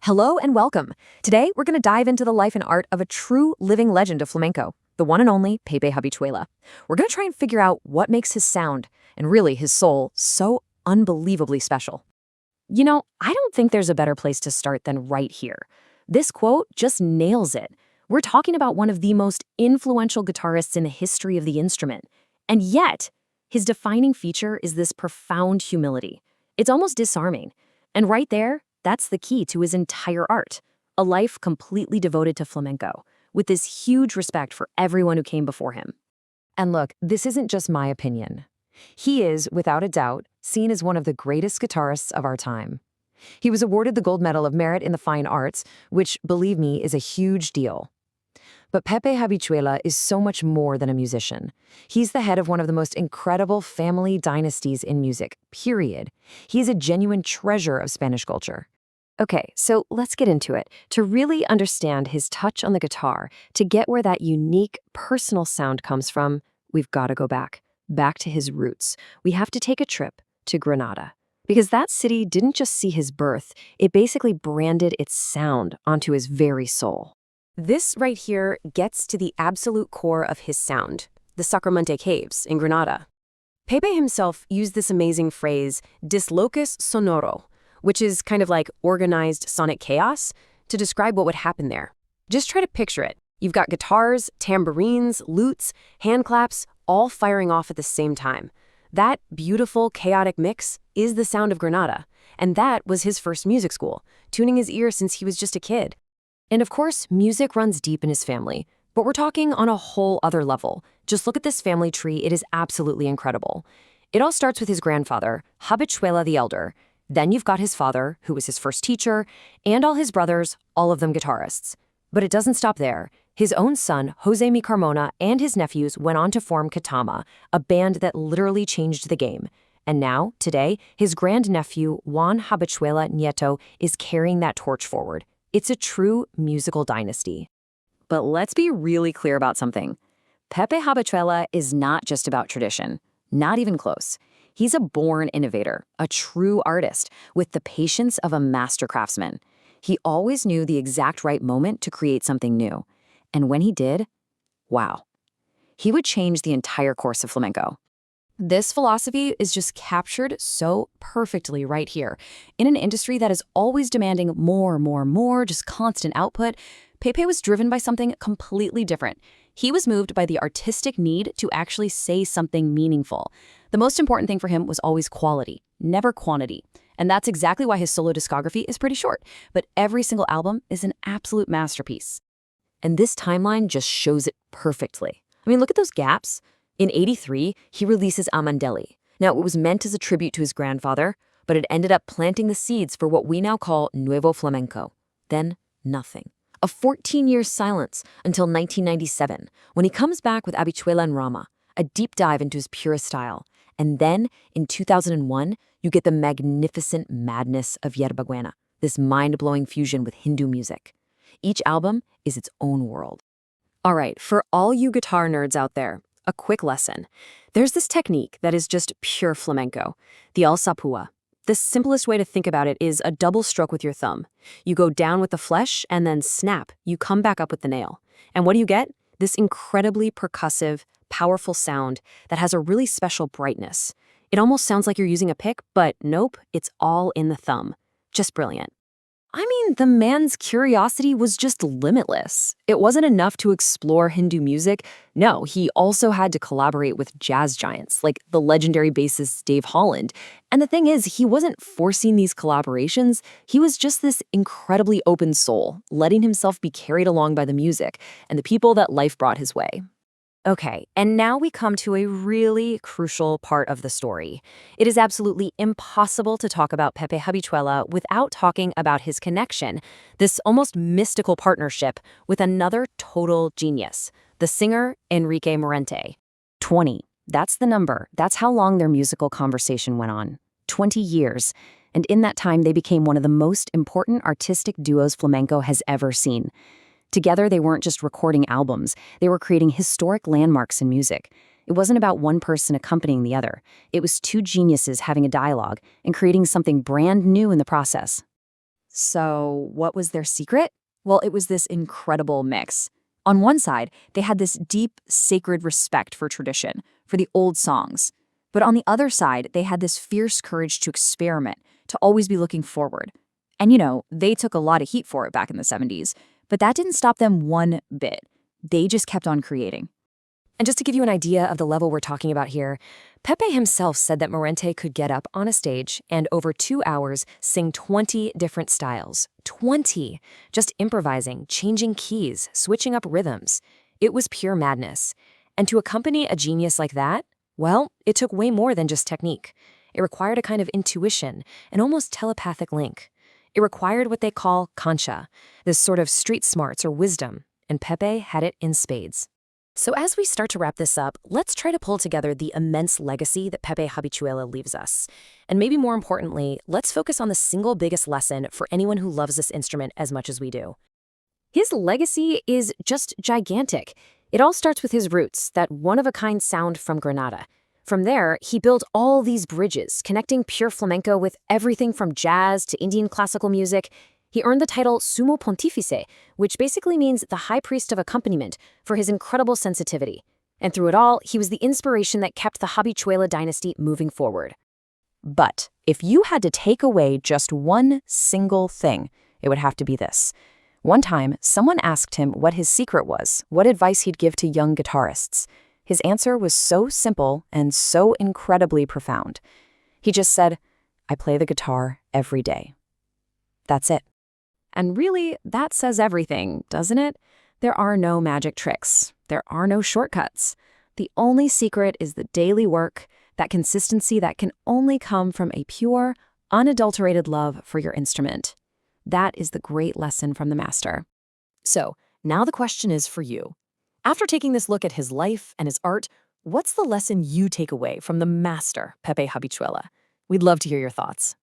Hello and welcome. Today, we're going to dive into the life and art of a true living legend of flamenco, the one and only Pepe Habichuela. We're going to try and figure out what makes his sound, and really his soul, so unbelievably special. I don't think there's a better place to start than right here. This quote just nails it. We're talking about one of the most influential guitarists in the history of the instrument. And yet, his defining feature is this profound humility. It's almost disarming. And right there, that's the key to his entire art, a life completely devoted to flamenco, with this huge respect for everyone who came before him. And look, this isn't just my opinion. He is, without a doubt, seen as one of the greatest guitarists of our time. He was awarded the Gold Medal of Merit in the Fine Arts, which, believe me, is a huge deal. But Pepe Habichuela is so much more than a musician. He's the head of one of the most incredible family dynasties in music, period. He's a genuine treasure of Spanish culture. Okay, so let's get into it. To really understand his touch on the guitar, to get where that unique, personal sound comes from, we've got to go back to his roots. We have to take a trip to Granada. Because that city didn't just see his birth, it basically branded its sound onto his very soul. This right here gets to the absolute core of his sound, the Sacromonte Caves in Granada. Pepe himself used this amazing phrase, dislocus sonoro, which is kind of like organized sonic chaos, to describe what would happen there. Just try to picture it. You've got guitars, tambourines, lutes, hand claps, all firing off at the same time. That beautiful, chaotic mix is the sound of Granada, and that was his first music school, tuning his ear since he was just a kid. And of course, music runs deep in his family, but we're talking on a whole other level. Just look at this family tree, it is absolutely incredible. It all starts with his grandfather, Habichuela the Elder. Then you've got his father, who was his first teacher, and all his brothers, all of them guitarists. But it doesn't stop there. His own son, Jose Mi Carmona, and his nephews went on to form Katama, a band that literally changed the game. And now, today, his grandnephew, Juan Habichuela Nieto, is carrying that torch forward. It's a true musical dynasty. But let's be really clear about something. Pepe Habichuela is not just about tradition. Not even close. He's a born innovator, a true artist, with the patience of a master craftsman. He always knew the exact right moment to create something new. And when he did, wow. He would change the entire course of flamenco. This philosophy is just captured so perfectly right here. In an industry that is always demanding more, just constant output, Pepe was driven by something completely different. He was moved by the artistic need to actually say something meaningful. The most important thing for him was always quality, never quantity. And that's exactly why his solo discography is pretty short, but every single album is an absolute masterpiece. And this timeline just shows it perfectly. I mean, look at those gaps. In '83, he releases Amandeli. Now, it was meant as a tribute to his grandfather, but it ended up planting the seeds for what we now call Nuevo Flamenco. Then, nothing. A 14-year silence until 1997, when he comes back with Habichuela and Rama, a deep dive into his purest style. And then, in 2001, you get the magnificent madness of Yerba Buena, this mind-blowing fusion with Hindu music. Each album is its own world. All right, for all you guitar nerds out there, a quick lesson. There's this technique that is just pure flamenco, the alzapua. The simplest way to think about it is a double stroke with your thumb. You go down with the flesh, and then snap, you come back up with the nail. And what do you get? This incredibly percussive, powerful sound that has a really special brightness. It almost sounds like you're using a pick, but nope, it's all in the thumb. Just brilliant. I mean, the man's curiosity was just limitless. It wasn't enough to explore Hindu music. No, he also had to collaborate with jazz giants like the legendary bassist Dave Holland. And the thing is, he wasn't forcing these collaborations. He was just this incredibly open soul, letting himself be carried along by the music and the people that life brought his way. Okay, and now we come to a really crucial part of the story. It is absolutely impossible to talk about Pepe Habichuela without talking about his connection, this almost mystical partnership with another total genius, the singer Enrique Morente. 20. That's the number. That's how long their musical conversation went on. 20 years. And in that time, they became one of the most important artistic duos flamenco has ever seen. Together, they weren't just recording albums, they were creating historic landmarks in music. It wasn't about one person accompanying the other. It was two geniuses having a dialogue and creating something brand new in the process. So, what was their secret? Well, it was this incredible mix. On one side, they had this deep, sacred respect for tradition, for the old songs. But on the other side, they had this fierce courage to experiment, to always be looking forward. And they took a lot of heat for it back in the 70s, but that didn't stop them one bit. They just kept on creating. And just to give you an idea of the level we're talking about here, Pepe himself said that Morente could get up on a stage and over 2 hours sing 20 different styles. 20! Just improvising, changing keys, switching up rhythms. It was pure madness. And to accompany a genius like that, well, it took way more than just technique. It required a kind of intuition, an almost telepathic link. It required what they call cancha, this sort of street smarts or wisdom, and Pepe had it in spades. So as we start to wrap this up, let's try to pull together the immense legacy that Pepe Habichuela leaves us. And maybe more importantly, let's focus on the single biggest lesson for anyone who loves this instrument as much as we do. His legacy is just gigantic. It all starts with his roots, that one-of-a-kind sound from Granada. From there, he built all these bridges, connecting pure flamenco with everything from jazz to Indian classical music. He earned the title Sumo Pontifice, which basically means the high priest of accompaniment, for his incredible sensitivity. And through it all, he was the inspiration that kept the Habichuela dynasty moving forward. But if you had to take away just one single thing, it would have to be this. One time, someone asked him what his secret was, what advice he'd give to young guitarists. His answer was so simple and so incredibly profound. He just said, "I play the guitar every day." That's it. And really, that says everything, doesn't it? There are no magic tricks. There are no shortcuts. The only secret is the daily work, that consistency that can only come from a pure, unadulterated love for your instrument. That is the great lesson from the master. So, now the question is for you. After taking this look at his life and his art, what's the lesson you take away from the master, Pepe Habichuela? We'd love to hear your thoughts.